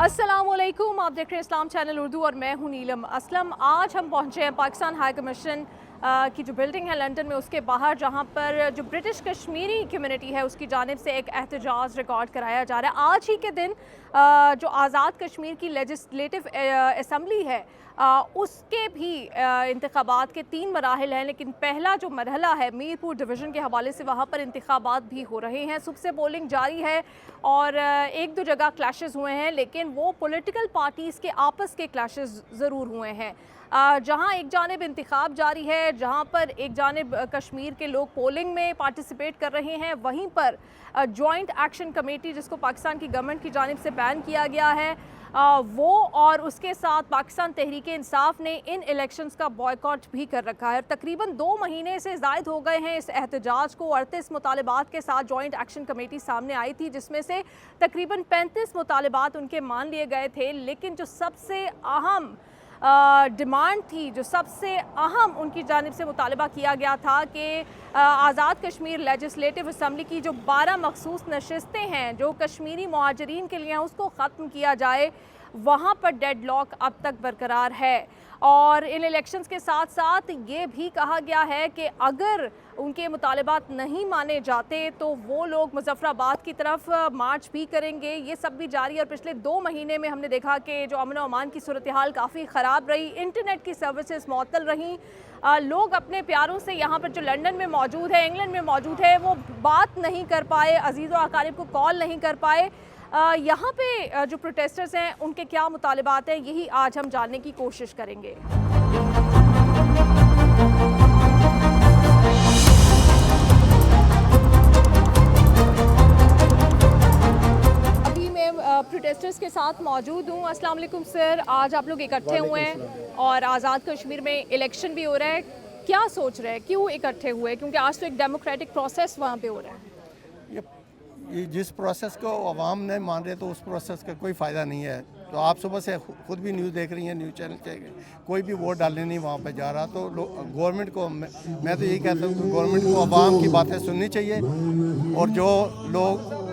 अस्सलाम वालेकुम, आप देख रहे हैं इस्लाम चैनल उर्दू और मैं हूं नीलम असलम। आज हम पहुंचे हैं पाकिस्तान हाई कमीशन की जो बिल्डिंग है लंदन में, उसके बाहर, जहां पर जो ब्रिटिश कश्मीरी कम्युनिटी है उसकी जानिब से एक एहतजाज रिकॉर्ड कराया जा रहा है। आज ही के दिन जो आज़ाद कश्मीर की लेजिस्लेटिव असम्बली है उसके भी इंतखाबात के 3 मराहिल हैं, लेकिन पहला जो मरहला है मीरपुर डिवीज़न के हवाले से वहाँ पर इंतखाबात भी हो रहे हैं। सुबह से पोलिंग जारी है और एक दो जगह क्लैशेस हुए हैं, लेकिन वो पॉलिटिकल पार्टीज़ के आपस के क्लैशेस ज़रूर हुए हैं। जहाँ एक जानिब इंतखाब जारी है, जहाँ पर एक जानिब कश्मीर के लोग पोलिंग में पार्टिसिपेट कर रहे हैं, वहीं पर जॉइंट एक्शन कमेटी, जिसको पाकिस्तान की गवर्नमेंट की जानिब से बैन किया गया है, वो और उसके साथ पाकिस्तान तहरीक इंसाफ ने इन इलेक्शंस का बॉयकॉट भी कर रखा है। तकरीबन 2 महीने से ज़ायद हो गए हैं इस एहतजाज को। 38 मुतालबात के साथ जॉइंट एक्शन कमेटी सामने आई थी, जिसमें से तकरीबन 35 मुतालबात उनके मान लिए गए थे, लेकिन जो सबसे अहम डिमांड थी, जो सबसे अहम उनकी जानिब से मुतालबा किया गया था कि आज़ाद कश्मीर लेजिस्लेटिव असम्बली की जो 12 मखसूस नशिस्तें हैं जो कश्मीरी मुहाजिरीन के लिए हैं, उसको ख़त्म किया जाए। वहाँ पर डेडलॉक अब तक बरकरार है और इन इलेक्शंस के साथ साथ ये भी कहा गया है कि अगर उनके मुतालबात नहीं माने जाते तो वो लोग मुजफ्फराबाद की तरफ मार्च भी करेंगे। ये सब भी जारी है और पिछले 2 महीने में हमने देखा कि जो अमन अमान की सूरत हाल काफ़ी ख़राब रही, इंटरनेट की सर्विसेज मअतल रहीं, लोग अपने प्यारों से यहाँ पर जो लंदन में मौजूद है, इंग्लैंड में मौजूद है, वो बात नहीं कर पाए, अजीज़ व अकारिब को कॉल नहीं कर पाए। यहाँ पे जो प्रोटेस्टर्स हैं उनके क्या मुतालबात हैं, यही आज हम जानने की कोशिश करेंगे। अभी मैं प्रोटेस्टर्स के साथ मौजूद हूँ। अस्सलाम वालेकुम सर, आज आप लोग इकट्ठे हुए हैं और आज़ाद कश्मीर में इलेक्शन भी हो रहा है, क्या सोच रहे हैं, क्यों इकट्ठे हुए? क्योंकि आज तो एक डेमोक्रेटिक प्रोसेस वहाँ पे हो रहा है। ये जिस प्रोसेस को अवाम नहीं मान रहे तो उस प्रोसेस का कोई फ़ायदा नहीं है। तो आप सुबह से खुद भी न्यूज़ देख रही हैं, न्यूज़ चैनल के कोई भी वोट डालने नहीं वहाँ पे जा रहा। तो गवर्नमेंट को मैं तो यही कहता हूँ कि गवर्नमेंट को अवाम की बातें सुननी चाहिए और जो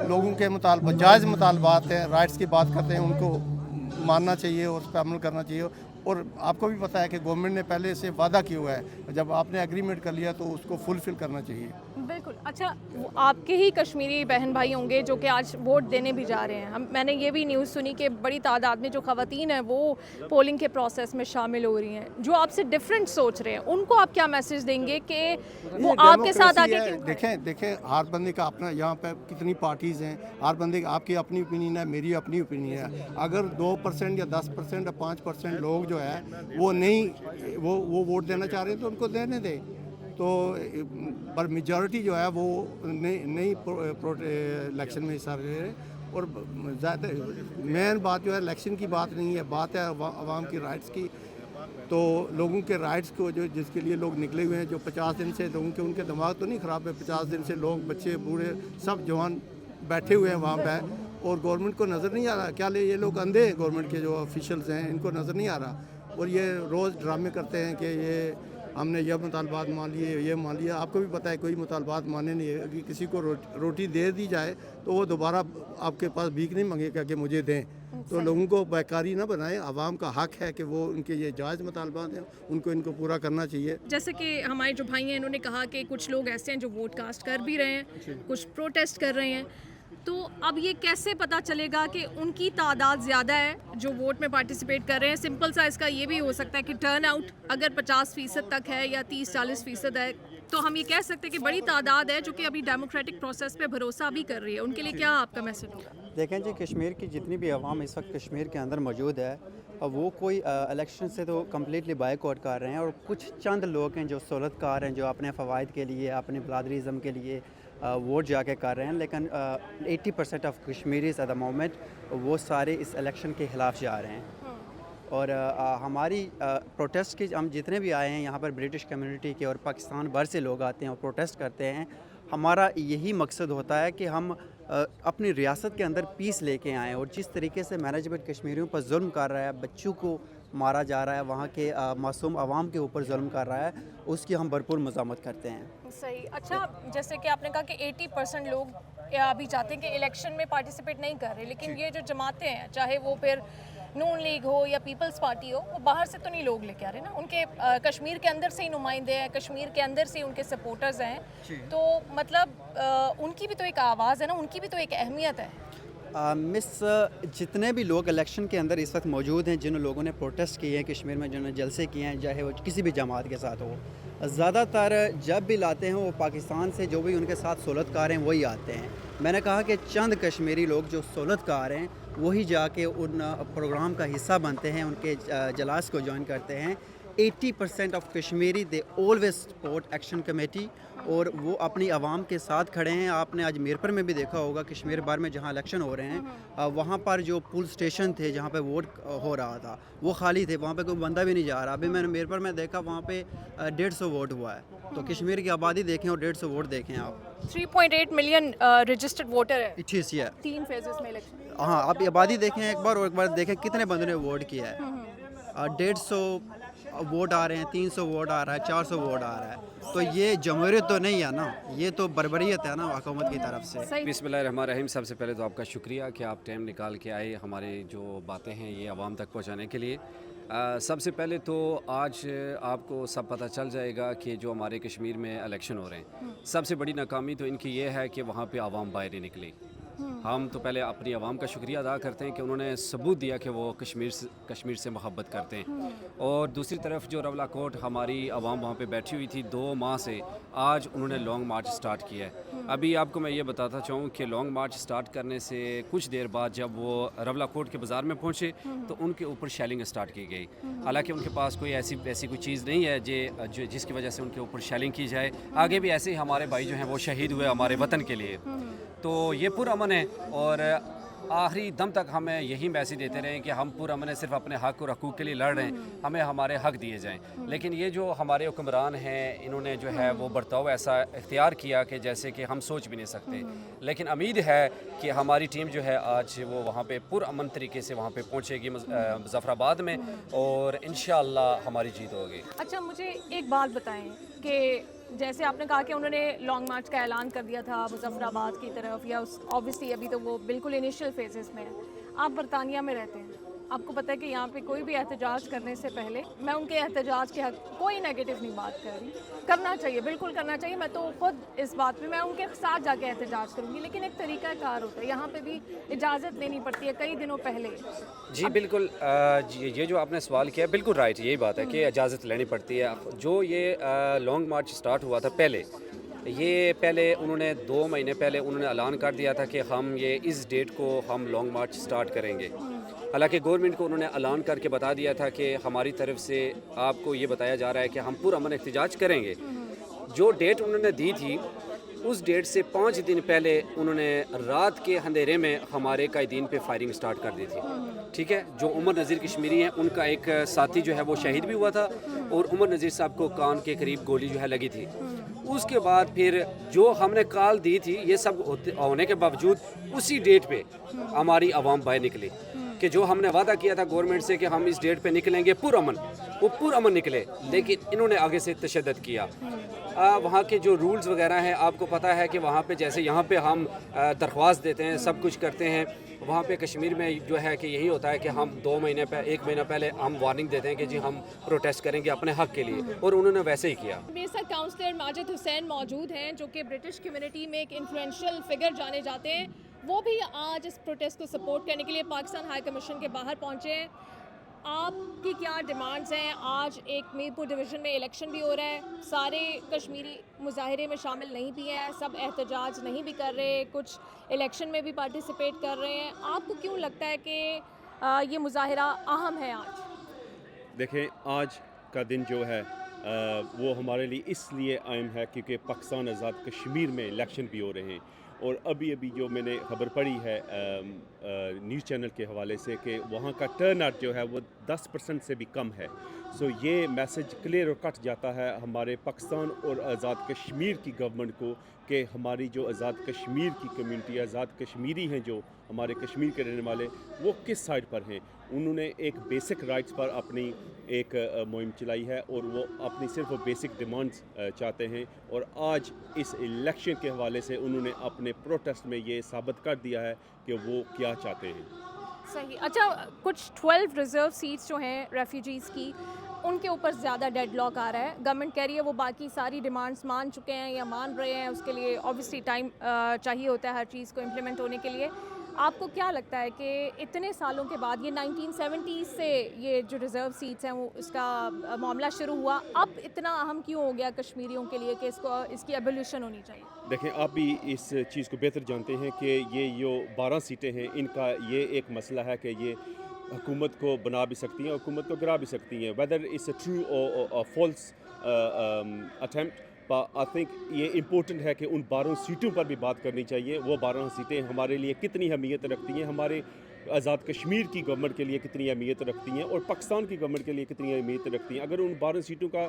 लोगों के जायज़ मुतालबात हैं, राइट्स की बात करते हैं, उनको मानना चाहिए और उस पर अमल करना चाहिए। और आपको भी पता है कि गवर्नमेंट ने पहले से वादा किया हुआ है, जब आपने एग्रीमेंट कर लिया तो उसको फुलफिल करना चाहिए। बिल्कुल। अच्छा, आपके ही कश्मीरी बहन भाई होंगे जो कि आज वोट देने भी जा रहे हैं। मैंने ये भी न्यूज़ सुनी कि बड़ी तादाद में जो ख़वातीन हैं वो पोलिंग के प्रोसेस में शामिल हो रही हैं, जो आपसे डिफरेंट सोच रहे हैं, उनको आप क्या मैसेज देंगे कि वो आपके साथ आगे क्यों? देखें हर बंदे का अपना, यहाँ पे कितनी पार्टीज़ हैं, हर बंदे की आपकी अपनी ओपिनियन है, मेरी अपनी ओपिनियन है। अगर 2% या 10% या 5% लोग जो है वो नहीं वो वोट देना चाह रहे हैं तो उनको देने दें। तो पर मेजॉरिटी जो है वो नहीं इलेक्शन में हिस्सा ले रहे। और ज़्यादा मेन बात जो है इलेक्शन की बात नहीं है, बात है आवाम की राइट्स की। तो लोगों के राइट्स को जो जिसके लिए लोग निकले हुए हैं, जो 50 दिन से लोगों के उनके दिमाग तो नहीं ख़राब है, 50 दिन से लोग, बच्चे, बूढ़े, सब जवान बैठे हुए हैं वहाँ पर और गवर्नमेंट को नज़र नहीं आ रहा। क्या ये लोग अंधे हैं? गवर्नमेंट के जो ऑफिशियल्स हैं इनको नज़र नहीं आ रहा और ये रोज़ ड्रामे करते हैं कि ये हमने यह मुतालबात मान लिए, ये मान लिया। आपको भी पता है कोई मुतालबात माने नहीं है कि किसी को रोटी दे दी जाए तो वो दोबारा आपके पास भीख नहीं मांगेगा कि मुझे दें। तो लोगों को बेकारी ना बनाएं, आवाम का हक है कि वो उनके ये जायज़ मुतालबात हैं, इनको पूरा करना चाहिए। जैसे कि हमारे जो भाई हैं इन्होंने कहा कि कुछ लोग ऐसे हैं जो वोट कास्ट कर भी रहे हैं, कुछ प्रोटेस्ट कर रहे हैं, तो अब ये कैसे पता चलेगा कि उनकी तादाद ज़्यादा है जो वोट में पार्टिसिपेट कर रहे हैं? सिंपल सा इसका ये भी हो सकता है कि टर्न आउट अगर 50% तक है या 30-40% है, तो हम ये कह सकते हैं कि बड़ी तादाद है जो कि अभी डेमोक्रेटिक प्रोसेस पे भरोसा भी कर रही है। उनके लिए क्या आपका मैसेज होगा? देखें जी, कश्मीर की जितनी भी आवाम इस वक्त कश्मीर के अंदर मौजूद है और वो कोई इलेक्शन से तो कम्प्लीटली बायकॉट कर रहे हैं और कुछ चंद लोग हैं जो सहूलतकार हैं, जो अपने फ़वाइद के लिए, अपने बिरादरीज़म के लिए वोट जाके कर रहे हैं। लेकिन 80% of Kashmiris at the moment वो सारे इस इलेक्शन के ख़िलाफ़ जा रहे हैं। और हमारी प्रोटेस्ट की, हम जितने भी आए हैं यहाँ पर ब्रिटिश कम्युनिटी के और पाकिस्तान भर से लोग आते हैं और प्रोटेस्ट करते हैं, हमारा यही मकसद होता है कि हम अपनी रियासत के अंदर पीस लेके आएँ। और जिस तरीके से मैनेजमेंट कश्मीरियों पर जुल्म कर रहा है, बच्चों को मारा जा रहा है, वहाँ के मासूम आवाम के ऊपर जुल्म कर रहा है, उसकी हम भरपूर मज़ामत करते हैं। सही। अच्छा, जैसे कि आपने कहा कि 80% लोग अभी चाहते हैं कि इलेक्शन में पार्टिसिपेट नहीं कर रहे, लेकिन ये जो जमातें हैं, चाहे वो फिर नून लीग हो या पीपल्स पार्टी हो, वो बाहर से तो नहीं लोग लेके आ रहे ना, उनके कश्मीर के अंदर से ही नुमाइंदे हैं, कश्मीर के अंदर से ही उनके सपोर्टर्स हैं, तो मतलब उनकी भी तो एक आवाज़ है ना, उनकी भी तो एक अहमियत है। मिस जितने भी लोग इलेक्शन के अंदर इस वक्त मौजूद हैं, जिन लोगों ने प्रोटेस्ट किए हैं कश्मीर में, जिन्होंने जलसे किए हैं, चाहे वो किसी भी जमात के साथ हो, ज़्यादातर जब भी लाते हैं वो पाकिस्तान से जो भी उनके साथ सहूलतकार हैं वही आते हैं। मैंने कहा कि चंद कश्मीरी लोग जो सहूलतकार हैं वही जाके उन प्रोग्राम का हिस्सा बनते हैं, उनके जलास को ज्वाइन करते हैं। 80% of Kashmiri they always support action committee, और वो अपनी आवाम के साथ खड़े हैं। आपने आज मीरपुर में भी देखा होगा, कश्मीर भर में जहाँ इलेक्शन हो रहे हैं वहाँ पर जो पुल स्टेशन थे जहाँ पे वोट हो रहा था वो खाली थे, वहाँ पे कोई बंदा भी नहीं जा रहा। अभी मैंने मीरपुर में देखा, वहाँ पे 150 वोट हुआ है। तो कश्मीर की आबादी देखें और 150 वोट देखें आप। 3.8 मिलियन रजिस्टर्ड वोटर है, 3 फेजेस में इलेक्शन। हाँ, आप आबादी देखें एक बार, और एक बार देखें कितने बंदों ने वोट किया है। 150 वोट आ रहे हैं, 300 वोट आ रहा है, 400 वोट आ रहा है। तो ये जमहूरियत तो नहीं है ना, ये तो बर्बरियत है ना हुकूमत की तरफ से। बिस्मिल्लाहिर्रहमानिर्रहीम। सबसे पहले तो आपका शुक्रिया कि आप टाइम निकाल के आए हमारे जो बातें हैं ये आवाम तक पहुंचाने के लिए। सबसे पहले तो आज आपको सब पता चल जाएगा कि जो हमारे कश्मीर में इलेक्शन हो रहे हैं, सबसे बड़ी नाकामी तो इनकी ये है कि वहाँ पे आवाम बाहर नहीं निकली। हम तो पहले अपनी आवाम का शुक्रिया अदा करते हैं कि उन्होंने सबूत दिया कि वो कश्मीर से मोहब्बत करते हैं। और दूसरी तरफ जो रवला कोट हमारी आवाम वहाँ पे बैठी हुई थी 2 माह से, आज उन्होंने लॉन्ग मार्च स्टार्ट किया है। अभी आपको मैं ये बताता चाहूँ कि लॉन्ग मार्च स्टार्ट करने से कुछ देर बाद जब वो रवला कोट के बाज़ार में पहुँचे तो उनके ऊपर शेलिंग स्टार्ट की गई। हालांकि उनके पास कोई ऐसी कोई चीज़ नहीं है जिसकी वजह से उनके ऊपर शेलिंग की जाए। आगे भी ऐसे ही हमारे भाई जो हैं वो शहीद हुए हमारे वतन के लिए। तो ये पुरअमन है और आखिरी दम तक हमें यही मैसेज देते रहे कि हम पुरअमन सिर्फ अपने हक़ और हकूक़ के लिए लड़ रहे हैं, हमें हमारे हक़ दिए जाएं। लेकिन ये जो हमारे हुक्मरान हैं इन्होंने जो है वो बर्ताव ऐसा इख्तियार किया कि जैसे कि हम सोच भी नहीं सकते। लेकिन उम्मीद है कि हमारी टीम जो है आज वो वहाँ पे पुरअमन तरीके से वहाँ पे पहुँचेगी मुज़फ़्फ़राबाद में, और इंशाअल्लाह हमारी जीत होगी। अच्छा, मुझे एक बात बताएं कि जैसे आपने कहा कि उन्होंने लॉन्ग मार्च का ऐलान कर दिया था मुज़फ़्फ़राबाद की तरफ, या ऑब्वियसली अभी तो वो बिल्कुल इनिशियल फेजेस में है। आप बरतानिया में रहते हैं, आपको पता है कि यहाँ पे कोई भी एहतजाज करने से पहले, मैं उनके एहतजाज के हक़ कोई नेगेटिव नहीं बात कर रही, करना चाहिए, बिल्कुल करना चाहिए। मैं तो खुद इस बात पे मैं उनके साथ जाके एहतजाज करूँगी, लेकिन एक तरीका कार होता है, यहाँ पे भी इजाज़त लेनी पड़ती है कई दिनों पहले। जी बिल्कुल, ये जो आपने सवाल किया बिल्कुल राइट, यही बात है कि इजाज़त लेनी पड़ती है। जो ये लॉन्ग मार्च स्टार्ट हुआ था पहले उन्होंने 2 महीने पहले उन्होंने ऐलान कर दिया था कि हम ये इस डेट को हम लॉन्ग मार्च स्टार्ट करेंगे। हालांकि गवर्नमेंट को उन्होंने ऐलान करके बता दिया था कि हमारी तरफ से आपको ये बताया जा रहा है कि हम पुरअमन एहतजाज करेंगे। जो डेट उन्होंने दी थी उस डेट से 5 दिन पहले उन्होंने रात के अंधेरे में हमारे कायदीन पे फायरिंग स्टार्ट कर दी थी। ठीक है, जो उमर नज़ीर कश्मीरी हैं उनका एक साथी जो है वो शहीद भी हुआ था, और उमर नज़ीर साहब को कान के करीब गोली जो है लगी थी। उसके बाद फिर जो हमने कॉल दी थी, ये सब होने के बावजूद उसी डेट पे हमारी आवाम बाहर निकली कि जो हमने वादा किया था गवर्नमेंट से कि हम इस डेट पे निकलेंगे पुरअमन, वो पुरअमन निकले। लेकिन इन्होंने आगे से तशद्दुद किया। वहाँ के जो रूल्स वगैरह हैं, आपको पता है कि वहाँ पे जैसे यहाँ पे हम दरख्वास्त देते हैं, सब कुछ करते हैं, वहाँ पे कश्मीर में जो है कि यही होता है कि हम 1 महीना पहले हम वार्निंग देते हैं कि जी हम प्रोटेस्ट करेंगे अपने हक़ के लिए, और उन्होंने वैसे ही किया। मेरे साथ काउंसलर माजिद हुसैन मौजूद हैं, जो कि ब्रिटिश कम्युनिटी में एक इन्फ्लुएंशियल फिगर जाने जाते हैं। वो भी आज इस प्रोटेस्ट को सपोर्ट करने के लिए पाकिस्तान हाई कमीशन के बाहर पहुँचे हैं। आपकी क्या डिमांड्स हैं? आज एक मीरपुर डिवीज़न में इलेक्शन भी हो रहा है, सारे कश्मीरी मुजाहरे में शामिल नहीं भी हैं, सब एहतजाज नहीं भी कर रहे, कुछ इलेक्शन में भी पार्टिसिपेट कर रहे हैं। आपको क्यों लगता है कि ये मुजाहरा अहम है आज? देखें, आज का दिन जो है वो हमारे लिए इसलिए अहम है क्योंकि पाकिस्तान आज़ाद कश्मीर में इलेक्शन भी हो रहे हैं। और अभी जो मैंने खबर पढ़ी है न्यूज़ चैनल के हवाले से कि वहाँ का टर्न आउट जो है वो 10% से भी कम है। सो ये मैसेज क्लियर और कट जाता है हमारे पाकिस्तान और आज़ाद कश्मीर की गवर्नमेंट को कि हमारी जो आज़ाद कश्मीर की कम्युनिटी, आज़ाद कश्मीरी हैं जो हमारे कश्मीर के रहने वाले, वो किस साइड पर हैं। उन्होंने एक बेसिक राइट्स पर अपनी ایک مہم چلائی ہے اور وہ اپنی صرف بیسک ڈیمانڈز چاہتے ہیں، اور آج اس الیکشن کے حوالے سے انہوں نے اپنے پروٹیسٹ میں یہ ثابت کر دیا ہے کہ وہ کیا چاہتے ہیں۔ صحیح. اچھا کچھ 12 ریزرو سیٹس جو ہیں ریفیوجیز کی ان کے اوپر زیادہ ڈیڈ لاک آ رہا ہے. گورنمنٹ کہہ رہی ہے وہ باقی ساری ڈیمانڈس مان چکے ہیں یا مان رہے ہیں، اس کے لیے اوبیسلی ٹائم چاہیے ہوتا ہے ہر چیز کو امپلیمنٹ ہونے کے لیے. آپ کو کیا لگتا ہے کہ اتنے سالوں کے بعد یہ 1970 سے یہ جو ریزرو سیٹس ہیں وہ اس کا معاملہ شروع ہوا، اب اتنا اہم کیوں ہو گیا کشمیریوں کے لیے کہ اس کی ایبولیوشن ہونی چاہیے؟ دیکھیں آپ بھی اس چیز کو بہتر جانتے ہیں کہ یہ جو 12 سیٹیں ہیں ان کا یہ ایک مسئلہ ہے کہ یہ حکومت کو بنا بھی سکتی ہیں، حکومت کو گرا بھی سکتی ہیں. ویدر اٹس اے ٹرو اور فالس اٹیمپٹ، آئی تھنک یہ امپورٹنٹ ہے کہ ان 12 سیٹوں پر بھی بات کرنی چاہیے. وہ 12 سیٹیں ہمارے لیے کتنی اہمیت رکھتی ہیں، ہمارے آزاد کشمیر کی گورنمنٹ کے لیے کتنی اہمیت رکھتی ہیں، اور پاکستان کی گورنمنٹ کے لیے کتنی اہمیت رکھتی ہیں. اگر ان 12 سیٹوں کا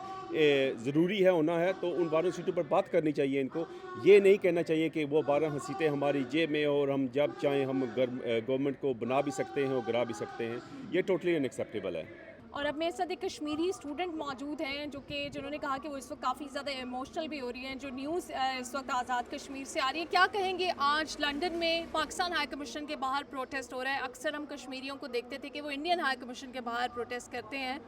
ضروری ہے ہونا ہے تو ان 12 سیٹوں پر بات کرنی چاہیے. ان کو یہ نہیں کہنا چاہیے کہ وہ 12 سیٹیں ہماری جیب میں اور ہم جب چاہیں ہم گورنمنٹ کو بنا بھی سکتے ہیں اور گرا بھی سکتے ہیں. یہ ٹوٹلی ان ایکسیپٹیبل ہے. اور اب میرے ساتھ ایک کشمیری اسٹوڈنٹ موجود ہیں جنہوں نے کہا کہ وہ اس وقت کافی زیادہ ایموشنل بھی ہو رہی ہیں. جو نیوز اس وقت آزاد کشمیر سے آ رہی ہے، کیا کہیں گے؟ آج لنڈن میں پاکستان ہائی کمیشن کے باہر پروٹیسٹ ہو رہا ہے. اکثر ہم کشمیریوں کو دیکھتے تھے کہ وہ انڈین ہائی کمیشن کے باہر پروٹیسٹ کرتے ہیں.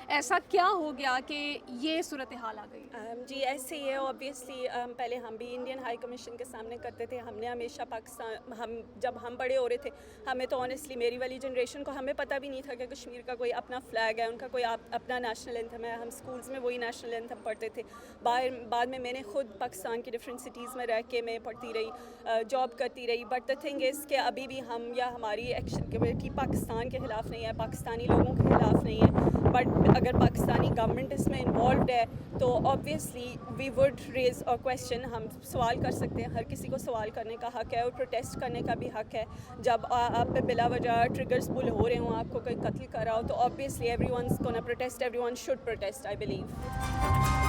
ایسا کیا ہو گیا کہ یہ صورتحال آ گئی؟ جی ایسے ہی ہے. اوبیسلی پہلے ہم بھی انڈین ہائی کمیشن کے سامنے کرتے تھے. ہم نے ہمیشہ پاکستان، جب ہم بڑے ہو رہے تھے ہمیں تو آنیسٹلی میری والی جنریشن کو ہمیں پتہ بھی نہیں تھا کہ کشمیر کا کوئی اپنا فلیگ ہے، ان کا کوئی اپنا نیشنل اینتھم ہے. ہم اسکولز میں وہی نیشنل اینتھم پڑھتے تھے. بعد میں نے خود پاکستان کی ڈفرینٹ سٹیز میں رہ کے میں پڑھتی رہی، جاب کرتی رہی. بٹ دا تھنگ از کہ ابھی بھی ہم یا ہماری ایکشن کمیٹی پاکستان کے خلاف نہیں ہے، پاکستانی لوگوں کے خلاف نہیں ہے. بٹ اگر پاکستانی گورنمنٹ اس میں انوالوڈ ہے تو آبویسلی وی وڈ ریز اور کویسچن. ہم سوال کر سکتے ہیں، ہر کسی کو سوال کرنے کا حق ہے اور پروٹیسٹ کرنے کا بھی حق ہے. جب آپ پہ بلا وجہ ٹریگرز پل ہو رہے ہوں، آپ کو کوئی قتل کر رہا ہو، تو obviously everyone's gonna protest, everyone should protest I blue.